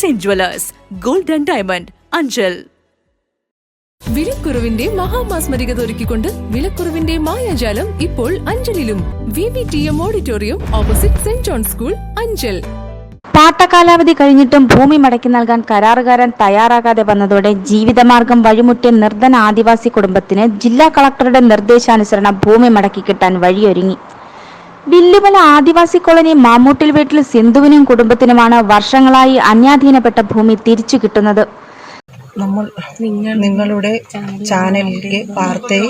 Saint jewellers gold and diamond Anchal. വിലക്കുറവിന്റെ മഹാമാസ്മരികത ഒരുക്കിക്കൊണ്ട് വിലക്കുറവിന്റെ മായാജാലം ഇപ്പോൾ അഞ്ചലിലും. VVTM auditorium opposite saint John school, Anchal. പാട്ടകാലാവധി കഴിഞ്ഞിട്ടും ഭൂമി മടക്കി നൽകാൻ കരാറുകാരൻ തയ്യാറാകാതെ വന്നതോടെ ജീവിതമാർഗം വഴിമുട്ടിയ നിർധന ആദിവാസി കുടുംബത്തിന് ജില്ലാ കളക്ടറുടെ നിർദ്ദേശാനുസരണം ഭൂമി മടക്കി കിട്ടാൻ വഴിയൊരുങ്ങി. വില്ലുമല ആദിവാസി കോളനി മാമ്മൂട്ടിൽ വീട്ടിൽ സിന്ധുവിനും കുടുംബത്തിനുമാണ് വർഷങ്ങളായി അന്യാധീനപ്പെട്ട ഭൂമി തിരിച്ചു കിട്ടുന്നത്. നമ്മൾ നിങ്ങളുടെ ചാനലിലേക്ക് വാർത്തയെ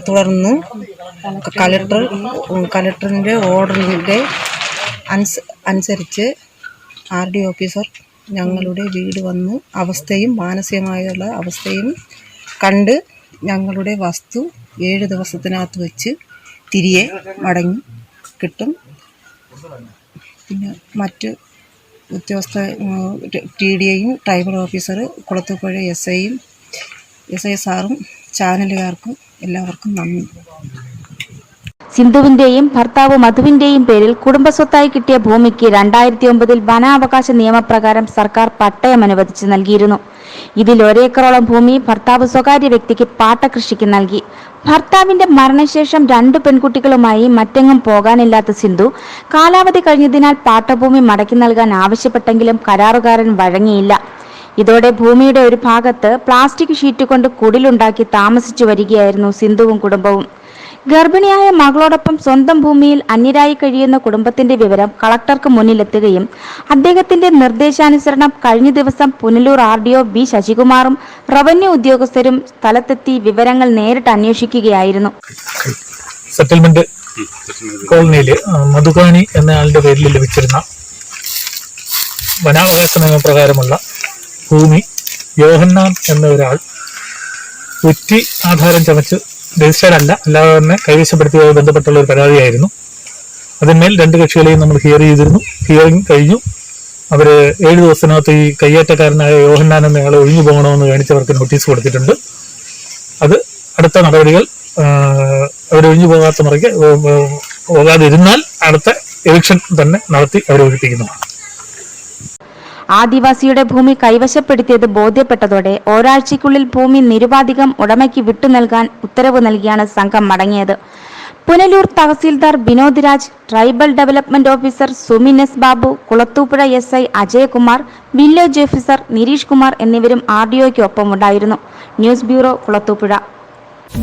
തുടർന്ന് കളക്ടറിന്റെ ഓർഡറിന്റെ അനുസരിച്ച് RD ഓഫീസർ ഞങ്ങളുടെ വീട് വന്ന് അവസ്ഥയും മാനസികമായുള്ള അവസ്ഥയും കണ്ട് ഞങ്ങളുടെ വസ്തു 7 ദിവസത്തിനകത്ത് വെച്ച് തിരികെ മടങ്ങി കിട്ടും. പിന്നെ മറ്റ് ഉദ്യോഗസ്ഥ TDIയും ട്രൈബൽ ഓഫീസർ കുളത്തൂപ്പുഴ SI സാറും ചാനലുകാർക്കും എല്ലാവർക്കും നന്ദി. സിന്ധുവിന്റെയും ഭർത്താവ് മധുവിന്റെയും പേരിൽ കുടുംബസ്വത്തായി കിട്ടിയ ഭൂമിക്ക് 2009 വനാവകാശ നിയമപ്രകാരം സർക്കാർ പട്ടയം അനുവദിച്ച് നൽകിയിരുന്നു. ഇതിൽ 1 ഏക്കറോളം ഭൂമി ഭർത്താവ് സ്വകാര്യ വ്യക്തിക്ക് പാട്ടകൃഷിക്ക് നൽകി. ഭർത്താവിന്റെ മരണശേഷം 2 പെൺകുട്ടികളുമായി മറ്റെങ്ങും പോകാനില്ലാത്ത സിന്ധു കാലാവധി കഴിഞ്ഞതിനാൽ പാട്ടഭൂമി മടക്കി നൽകാൻ ആവശ്യപ്പെട്ടെങ്കിലും കരാറുകാരൻ വഴങ്ങിയില്ല. ഇതോടെ ഭൂമിയുടെ ഒരു ഭാഗത്ത് പ്ലാസ്റ്റിക് ഷീറ്റ് കൊണ്ട് കുടിലുണ്ടാക്കി താമസിച്ചു വരികയായിരുന്നു സിന്ധുവും കുടുംബവും. ഗർഭിണിയായ മകളോടൊപ്പം സ്വന്തം ഭൂമിയിൽ അന്യരായി കഴിയുന്ന കുടുംബത്തിന്റെ വിവരം കളക്ടർക്ക് മുന്നിലെത്തുകയും അദ്ദേഹത്തിന്റെ നിർദ്ദേശാനുസരണം കഴിഞ്ഞ ദിവസം പുനലൂർ RDO B ശശികുമാറും റവന്യൂ ഉദ്യോഗസ്ഥരും സ്ഥലത്തെത്തി വിവരങ്ങൾ നേരിട്ട് അന്വേഷിക്കുകയായിരുന്നു. സെറ്റിൽമെന്റ് കോളനിയിൽ മധുകാണി എന്ന ആളുടെ പേരിൽ ലഭിച്ചിരുന്ന വനാവകാശ നിയമപ്രകാരമുള്ള ഭൂമി യോഹന്നാൻ എന്ന ഒരാൾ ഒറ്റി ആധാരം ചമച്ച് രജിസ്റ്റേർഡ് അല്ലാതെ തന്നെ കൈവശപ്പെടുത്തിയതുമായി ബന്ധപ്പെട്ടുള്ള ഒരു പരാതിയായിരുന്നു. അതിന്മേൽ 2 കക്ഷികളെയും നമ്മൾ ഹിയറിംഗ് കഴിഞ്ഞു. അവര് 7 ദിവസത്തിനകത്ത് ഈ കയ്യേറ്റക്കാരനായ യോഹന്നാൻ എന്നയാളെ ഒഴിഞ്ഞു പോകണമെന്ന് കാണിച്ചവർക്ക് നോട്ടീസ് കൊടുത്തിട്ടുണ്ട്. അത് അടുത്ത നടപടികൾ അവരൊഴിഞ്ഞു പോകാതിരുന്നാൽ അടുത്ത എവിക്ഷൻ തന്നെ നടത്തി അവരെ ഒഴിപ്പിക്കുന്നതാണ്. ആദിവാസിയുടെ ഭൂമി കൈവശപ്പെടുത്തിയത് ബോധ്യപ്പെട്ടതോടെ ഒരാഴ്ചയ്ക്കുള്ളിൽ ഭൂമി നിരുപാധികം ഉടമയ്ക്ക് വിട്ടു നൽകാൻ ഉത്തരവ് നൽകിയാണ് സംഘം മടങ്ങിയത്. Punalur tahsildar Vinod Raj, tribal development officer Sumin S Babu, Kulathupuzha SI Ajayakumar, village officer Nireesh Kumar എന്നിവരും RDOയ്ക്ക് ഒപ്പമുണ്ടായിരുന്നു. News bureau, Kulathupuzha.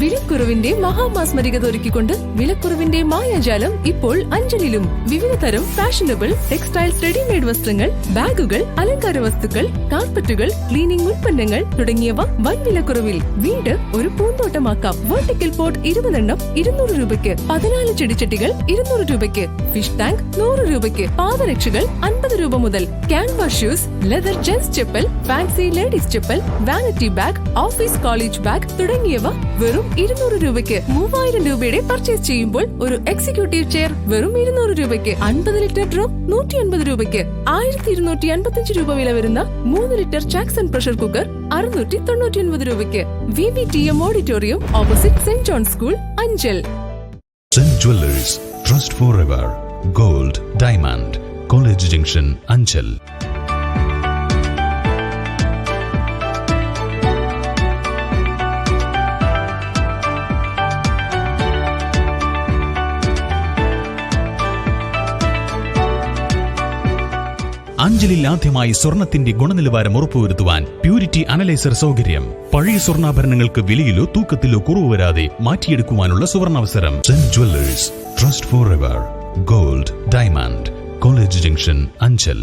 വിലക്കുറവിന്റെ മഹാമാസ്മരികത ഒരുക്കിക്കൊണ്ട് വിലക്കുറവിന്റെ മായാജാലം ഇപ്പോൾ അഞ്ചലിലും. വിവിധ തരം ഫാഷനബിൾ ടെക്സ്റ്റൈൽസ്, റെഡിമെയ്ഡ് വസ്ത്രങ്ങൾ, ബാഗുകൾ, അലങ്കാര വസ്തുക്കൾ, കാർപ്പറ്റുകൾ, ക്ലീനിംഗ് ഉൽപ്പന്നങ്ങൾ തുടങ്ങിയവ വൻ വിലക്കുറവിൽ. വീട് ഒരു പൂന്തോട്ടമാക്കാം. വെർട്ടിക്കൽ പോട്ട് 20 എണ്ണം 200 രൂപയ്ക്ക്, 14 ചെടിച്ചട്ടികൾ 200 രൂപയ്ക്ക്, ഫിഷ് ടാങ്ക് 100 രൂപയ്ക്ക്, പാദരക്ഷകൾ 50 രൂപ മുതൽ, canvas shoes, leather gents chappal, fancy ladies chappal, vanity bag, office college bag തുടങ്ങിയവ വെറും 200 രൂപയ്ക്ക്. 3000 രൂപയുടെ പർച്ചേസ് ചെയ്യുമ്പോൾ ഒരു എക്സിക്യൂട്ടീവ് ചെയർ വെറും 200 രൂപയ്ക്ക്. 50 ലിറ്റർ ഡ്രം 150 രൂപയ്ക്ക്. 1255 രൂപ വില വരുന്ന 3 ലിറ്റർ ജാക്സൺ പ്രഷർ കുക്കർ 699 രൂപയ്ക്ക്. VVTM auditorium opposite saint John school, Anchal. Saint jewellers, trust forever, gold, diamond, college junction, Anchal. അഞ്ചലിൽ ആദ്യമായി സ്വർണത്തിന്റെ ഗുണനിലവാരം ഉറപ്പുവരുത്തുവാൻ പ്യൂരിറ്റി അനലൈസർ സൗകര്യം. പഴയ സ്വർണ്ണാഭരണങ്ങൾക്ക് വിലയിലോ തൂക്കത്തിലോ കുറവ് വരാതെ മാറ്റിയെടുക്കുവാനുള്ള സുവർണാവസരം. Saint jewellers, trust forever, gold, diamond, college junction, Anchal.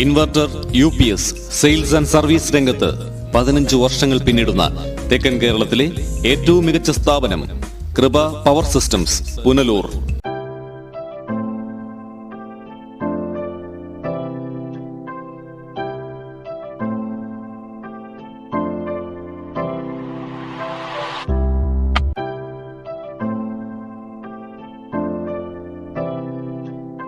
Inverter UPS sales and service രംഗത്ത് 15 വർഷങ്ങൾ പിന്നിടുന്ന തെക്കൻ കേരളത്തിലെ ഏറ്റവും മികച്ച സ്ഥാപനം കൃപ പവർ സിസ്റ്റംസ്, പുനലൂർ.